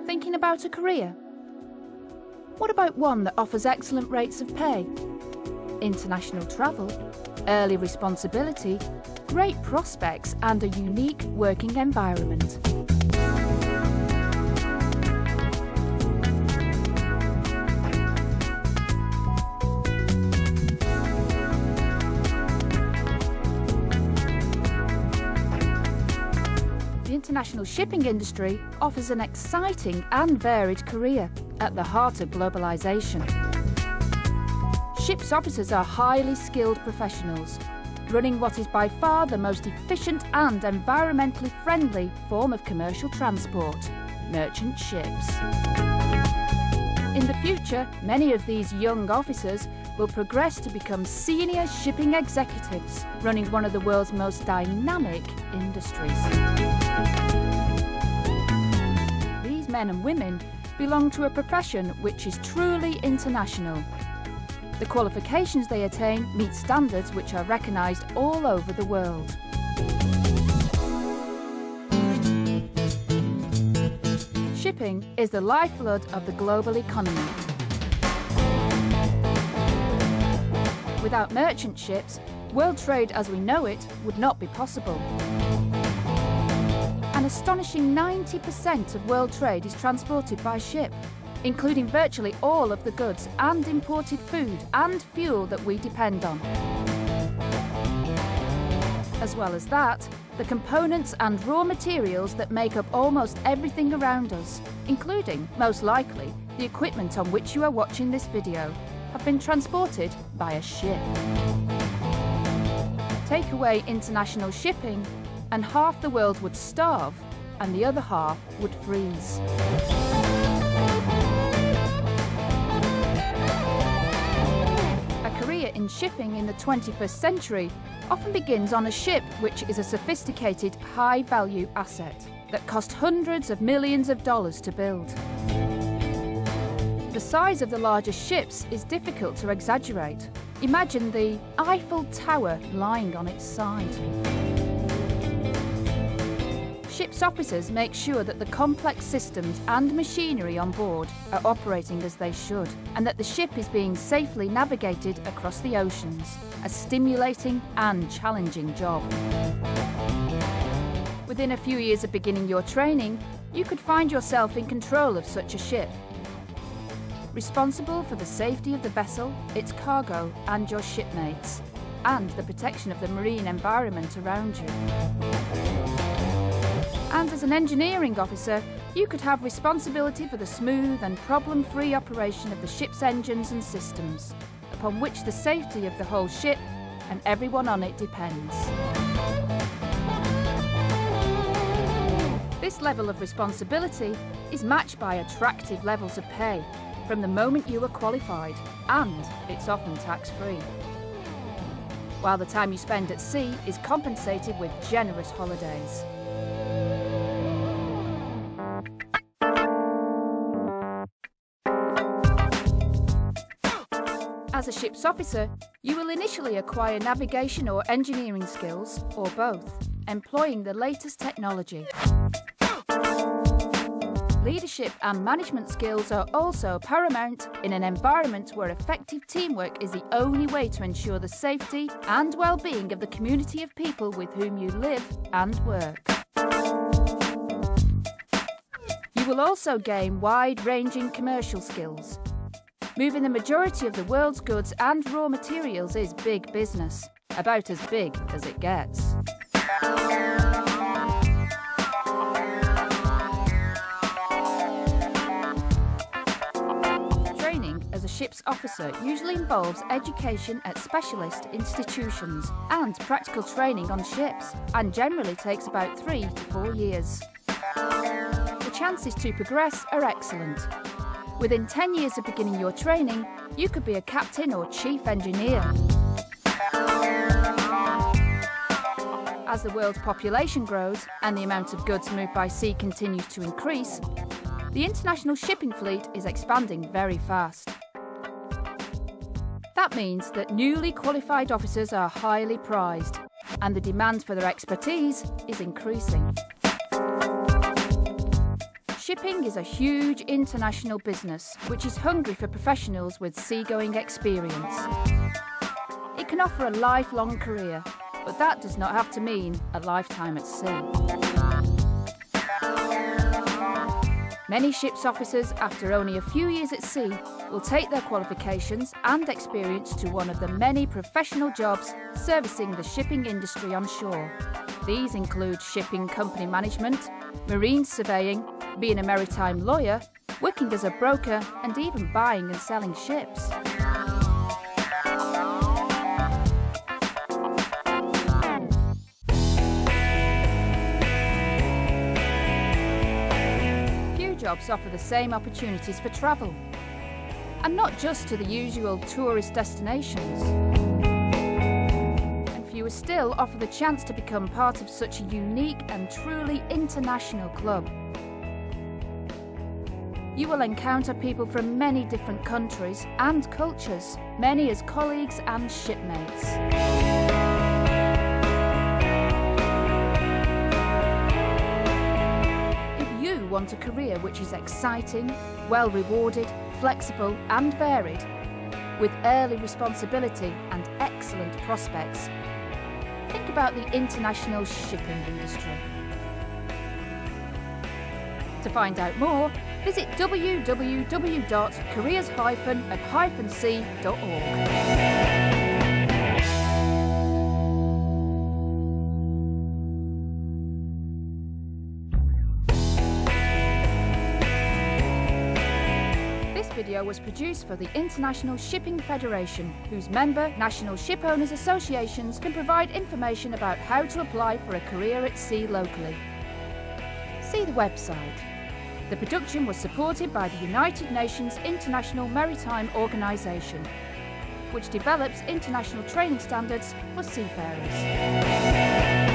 Thinking about a career? What about one that offers excellent rates of pay, international travel, early responsibility, great prospects and a unique working environment? The international shipping industry offers an exciting and varied career at the heart of globalisation. Ships officers are highly skilled professionals, running what is by far the most efficient and environmentally friendly form of commercial transport, merchant ships. In the future, many of these young officers will progress to become senior shipping executives, running one of the world's most dynamic industries. These men and women belong to a profession which is truly international. The qualifications they attain meet standards which are recognised all over the world. Shipping is the lifeblood of the global economy. Without merchant ships, world trade as we know it would not be possible. An astonishing 90% of world trade is transported by ship, including virtually all of the goods and imported food and fuel that we depend on. As well as that, the components and raw materials that make up almost everything around us, including, most likely, the equipment on which you are watching this video, have been transported by a ship. Take away international shipping, and half the world would starve, and the other half would freeze. A career in shipping in the 21st century often begins on a ship, which is a sophisticated, high-value asset that cost hundreds of millions of dollars to build. The size of the largest ships is difficult to exaggerate. Imagine the Eiffel Tower lying on its side. Ship's officers make sure that the complex systems and machinery on board are operating as they should, and that the ship is being safely navigated across the oceans, a stimulating and challenging job. Within a few years of beginning your training, you could find yourself in control of such a ship, responsible for the safety of the vessel, its cargo and your shipmates, and the protection of the marine environment around you. And as an engineering officer, you could have responsibility for the smooth and problem-free operation of the ship's engines and systems, upon which the safety of the whole ship and everyone on it depends. This level of responsibility is matched by attractive levels of pay from the moment you are qualified, and it's often tax-free. While the time you spend at sea is compensated with generous holidays. As a ship's officer, you will initially acquire navigation or engineering skills, or both, employing the latest technology. Leadership and management skills are also paramount in an environment where effective teamwork is the only way to ensure the safety and well-being of the community of people with whom you live and work. You will also gain wide-ranging commercial skills. Moving the majority of the world's goods and raw materials is big business, about as big as it gets. Training as a ship's officer usually involves education at specialist institutions and practical training on ships, and generally takes about 3 to 4 years. The chances to progress are excellent. Within 10 years of beginning your training, you could be a captain or chief engineer. As the world's population grows and the amount of goods moved by sea continues to increase, the international shipping fleet is expanding very fast. That means that newly qualified officers are highly prized, and the demand for their expertise is increasing. Shipping is a huge international business which is hungry for professionals with seagoing experience. It can offer a lifelong career, but that does not have to mean a lifetime at sea. Many ships officers, after only a few years at sea, will take their qualifications and experience to one of the many professional jobs servicing the shipping industry on shore. These include shipping company management, marine surveying, being a maritime lawyer, working as a broker, and even buying and selling ships. Few jobs offer the same opportunities for travel, and not just to the usual tourist destinations. And fewer still offer the chance to become part of such a unique and truly international club. You will encounter people from many different countries and cultures, many as colleagues and shipmates. If you want a career which is exciting, well rewarded, flexible and varied, with early responsibility and excellent prospects, think about the international shipping industry. To find out more, visit www.careers-at-sea.org. This video was produced for the International Shipping Federation, whose member National Ship Owners Associations can provide information about how to apply for a career at sea locally. See the website. The production was supported by the United Nations International Maritime Organization, which develops international training standards for seafarers.